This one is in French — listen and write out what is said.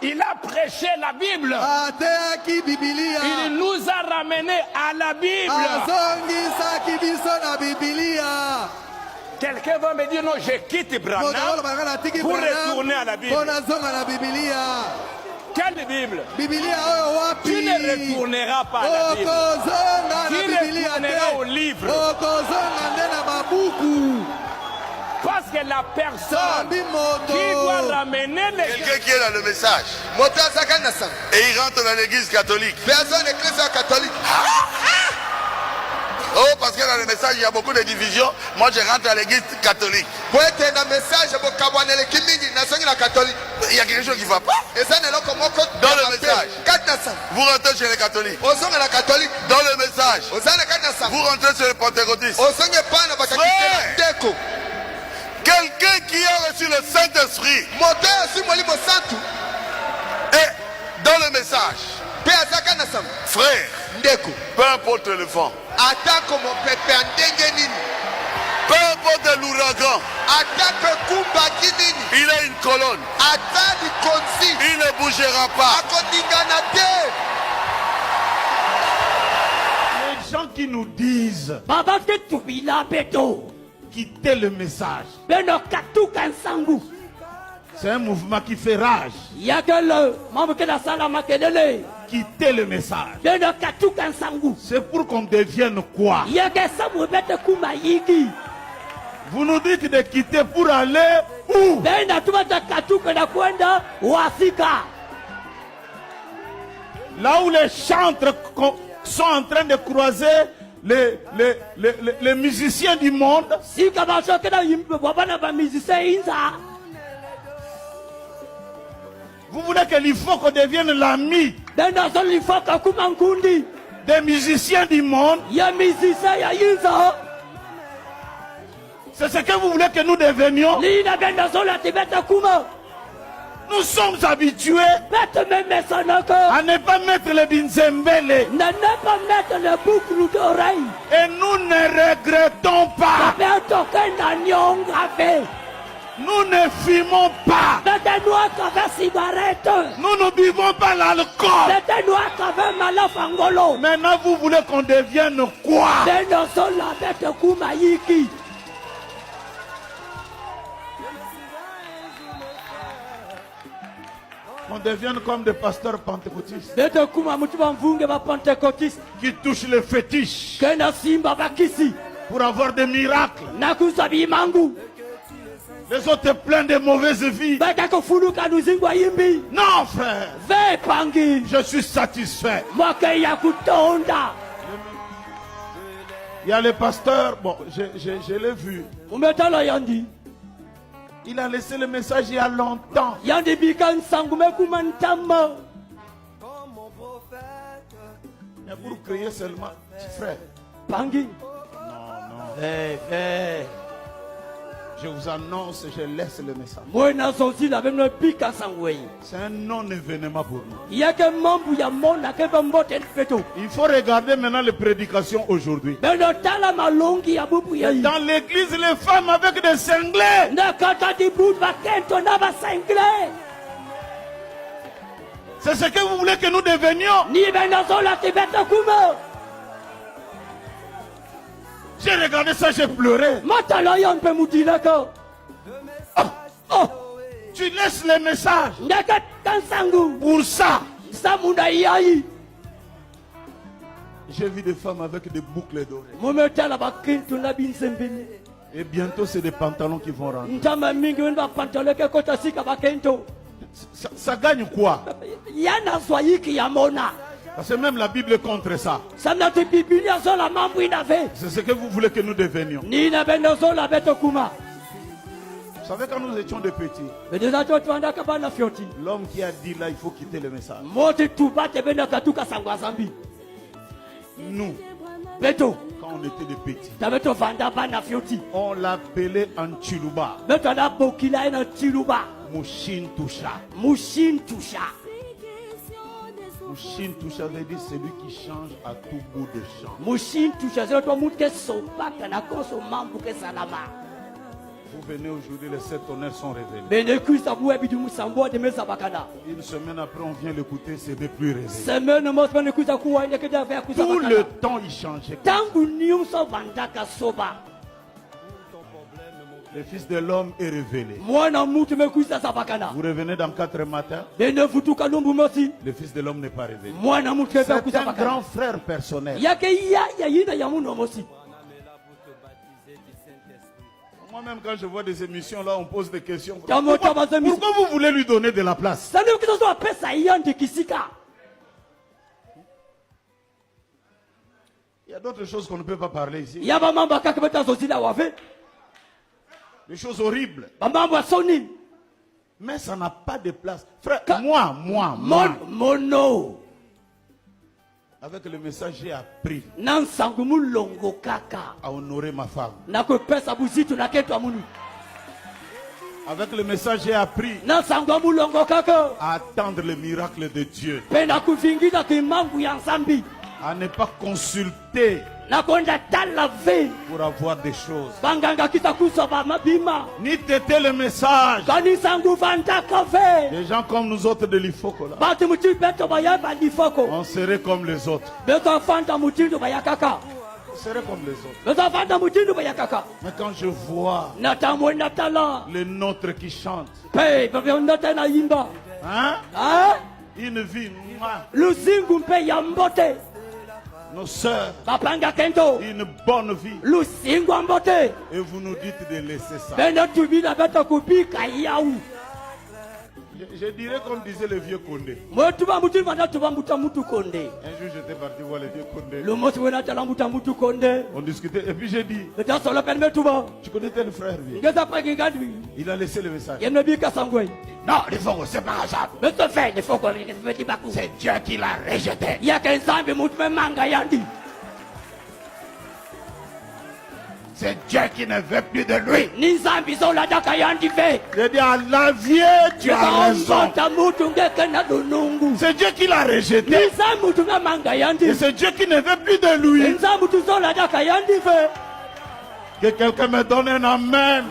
Il a prêché la Bible. Il nous a ramenés à la Bible. Quelqu'un va me dire non, je quitte Branham pour retourner à la Bible. Quelle Bible? Tu ne retourneras pas à la Bible. Tu retourneras au livre. Parce que la personne qui doit ramener les... Quelqu'un qui est dans le message. Et il rentre dans l'église catholique. Oh, parce que dans le message, il y a beaucoup de divisions. Moi, je rentre à l'église catholique. Il y a quelque chose qui ne va pas. Dans le message, vous rentrez chez les catholiques. Dans le message, vous rentrez chez les pentecôtistes. Quelqu'un qui a reçu le Saint-Esprit et dans le message, frère, peu importe le vent, peu importe l'ouragan, il a une colonne, il ne bougera pas. Les gens qui nous disent quitter le message, c'est un mouvement qui fait rage. Quitter le message, c'est pour qu'on devienne quoi? Vous nous dites de quitter pour aller où? Là où les chantres sont en train de croiser les musiciens du monde. Vous voulez que l'IFOC devienne l'ami des musiciens du monde? C'est ce que vous voulez que nous devenions? Nous sommes habitués à ne pas mettre le binzembele. Et nous ne regrettons pas. Nous ne fumons pas. Nous ne buvons pas l'alcool. Maintenant, vous voulez qu'on devienne quoi? On devienne comme des pasteurs pentecôtistes qui touchent les fétiches pour avoir des miracles. Les autres pleins de mauvaises vies. Non, frère. Je suis satisfait. Il y a le pasteur, bon, je l'ai vu. Il a laissé le message il y a longtemps. Mais pour crier seulement, frère. Non. Je vous annonce, je laisse le message. C'est un non-événement pour nous. Il faut regarder maintenant les prédications aujourd'hui. Dans l'église, les femmes avec des cinglés. C'est ce que vous voulez que nous devenions. J'ai regardé ça, j'ai pleuré. Tu laisses les messages pour ça. J'ai vu des femmes avec des boucles d'oreilles. Et bientôt, c'est des pantalons qui vont rentrer. Ça gagne quoi? Parce que même la Bible est contre ça. C'est ce que vous voulez que nous devenions. Vous savez, quand nous étions des petits, l'homme qui a dit là, il faut quitter le message. Nous, quand on était des petits, on l'appelait en Chiluba. Mushin Toucha. Mushin Toucha veut dire celui qui change à tout bout de champ. Vous venez aujourd'hui, les 7 tonnerres sont révélés. Une semaine après, on vient l'écouter, ce n'est plus révélé. Tout le temps, il changeait. Le Fils de l'homme est révélé. Vous revenez dans 4 matins. Le Fils de l'homme n'est pas révélé. C'est un grand frère personnel. Moi-même, quand je vois des émissions là, on pose des questions. Pourquoi vous voulez lui donner de la place? Il y a d'autres choses qu'on ne peut pas parler ici. Des choses horribles. Mais ça n'a pas de place. Frère, moi. Avec le message, j'ai appris à honorer ma femme. Avec le message, j'ai appris à attendre le miracle de Dieu. À ne pas consulter pour avoir des choses. Ni têter le message. Des gens comme nous autres de l'Ifoko là. On serait comme les autres. On serait comme les autres. Mais quand je vois les nôtres qui chantent, une vie, nos sœurs, une bonne vie, et vous nous dites de laisser ça. Je dirais comme disait le vieux Condé. Un jour j'étais parti voir le vieux Condé. On discutait et puis j'ai dit, tu connais tel frère, il a laissé le message. Non, il faut que c'est pas ça. C'est Dieu qui l'a rejeté. C'est Dieu qui ne veut plus de lui. J'ai dit à la vieille, tu as raison. C'est Dieu qui l'a rejeté. Et c'est Dieu qui ne veut plus de lui. Que quelqu'un me donne un amen.